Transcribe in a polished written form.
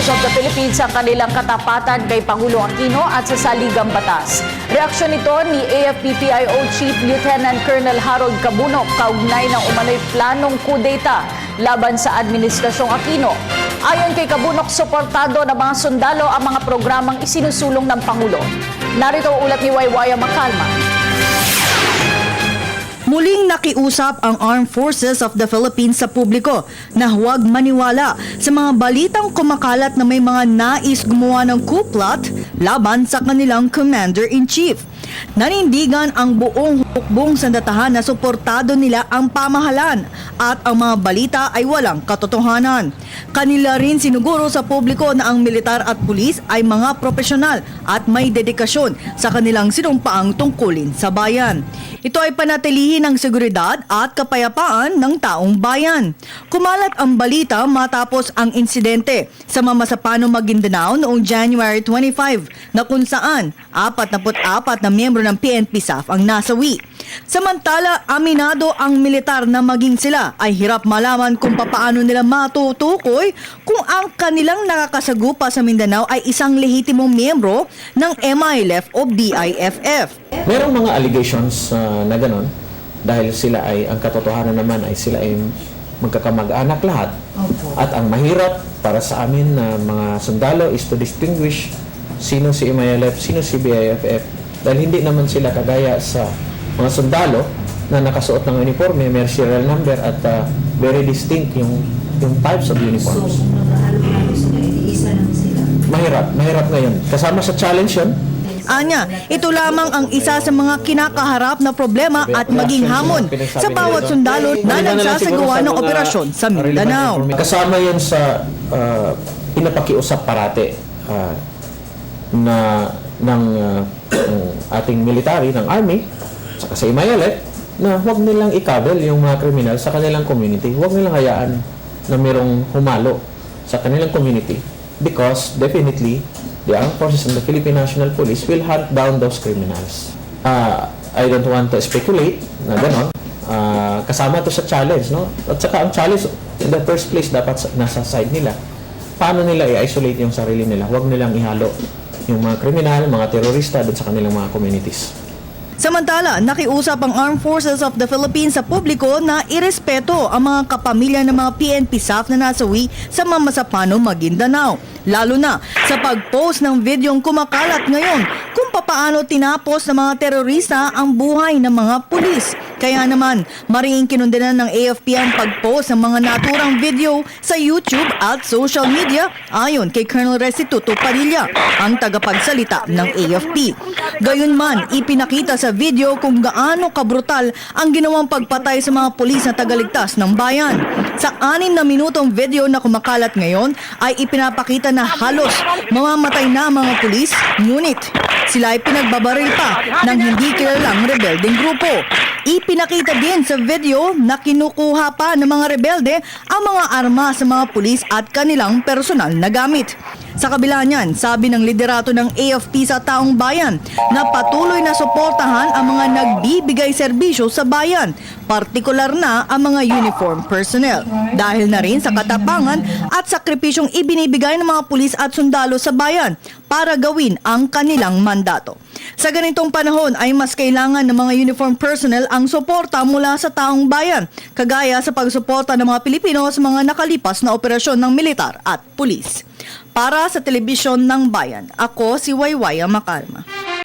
Forces of the Philippines ang kanilang katapatan kay Pangulo Aquino at sa saligang batas. Reaksyon nito ni AFP-CIO Chief Lieutenant Colonel Harold Cabunok kaugnay ng umano'y planong kudeta laban sa Administrasyong Aquino. Ayon kay Cabunok, suportado ng mga sundalo ang mga programang isinusulong ng Pangulo. Narito ang ulat ni Waywaya Macalma. Muling nakiusap ang Armed Forces of the Philippines sa publiko na huwag maniwala sa mga balitang kumakalat na may mga nais gumawa ng coup plot laban sa kanilang Commander-in-Chief. Nanindigan ang buong hukbong sandatahan na suportado nila ang pamahalaan at ang mga balita ay walang katotohanan. Kanila rin sinuguro sa publiko na ang militar at pulis ay mga profesional at may dedikasyon sa kanilang sinumpaang tungkulin sa bayan. Ito ay panatilihin ang seguridad at kapayapaan ng taong bayan. Kumalat ang balita matapos ang insidente sa Mamasapanong, Maguindanao noong January 25 na kung saan 44 na miyembro ng PNP-SAF ang nasawi. Samantala, aminado ang militar na maging sila ay hirap malaman kung papaano nila matutukoy kung ang kanilang nakakasagupa sa Mindanao ay isang lehitimong miyembro ng MILF o BIFF. Merong mga allegations na gano'n dahil sila ay, ang katotohanan naman ay sila ay magkakamag-anak lahat. At ang mahirap para sa amin na mga sundalo is to distinguish sino si MILF, sino si BIFF dahil hindi naman sila kagaya sa mga sundalo na nakasuot ng uniforme, may serial number at very distinct yung types of uniforms. Mahirap ngayon. Kasama sa challenge yun. Anya, ito lamang ang isa sa mga kinakaharap na problema at maging hamon sa bawat sundalo na nagsasagawa ng operasyon sa Mindanao. Kasama yan sa pinapakiusap parate ng ating military, ng army, saka sa MILF, na huwag nilang ikabel yung mga kriminal sa kanilang community. Huwag nilang hayaan na mayroong humalo sa kanilang community because definitely the Armed Forces and the Philippine National Police will hunt down those criminals. I don't want to speculate na gano'n. Kasama to sa challenge, no? At saka ang challenge, in the first place, dapat nasa side nila. Paano nila i-isolate yung sarili nila? Huwag nilang ihalo yung mga kriminal, mga terorista doon sa kanilang mga communities. Samantala, nakiusap ang Armed Forces of the Philippines sa publiko na irespeto ang mga kapamilya ng mga PNP-SAF na nasawi sa Mamasapanong, Maguindanao. Lalo na sa pag-post ng videong kumakalat ngayon kung papaano tinapos ng mga terorista ang buhay ng mga pulis. Kaya naman, mariing kinundenan ng AFP ang pag-post ng mga naturang video sa YouTube at social media ayon kay Colonel Restituto Padilla, ang tagapagsalita ng AFP. Gayunman, ipinakita sa video kung gaano kabrutal ang ginawang pagpatay sa mga pulis na tagaligtas ng bayan. Sa 6 na minutong video na kumakalat ngayon ay ipinapakita na halos mamamatay na mga pulis, ngunit sila ay pinagbabaril pa ng hindi kilalang rebeldeng grupo. Ipinakita din sa video na kinukuha pa ng mga rebelde ang mga arma sa mga pulis at kanilang personal na gamit. Sa kabila niyan, sabi ng liderato ng AFP sa taong bayan na patuloy na suportahan ang mga nagbibigay serbisyo sa bayan, partikular na ang mga uniform personnel. Dahil na rin sa katapangan at sakripisyong ibinibigay ng mga pulis at sundalo sa bayan para gawin ang kanilang mandato. Sa ganitong panahon ay mas kailangan ng mga uniform personnel ang suporta mula sa taong bayan, kagaya sa pagsuporta ng mga Pilipino sa mga nakalipas na operasyon ng militar at pulis. Para sa Telebisyon ng Bayan, ako si Waywaya Macalma.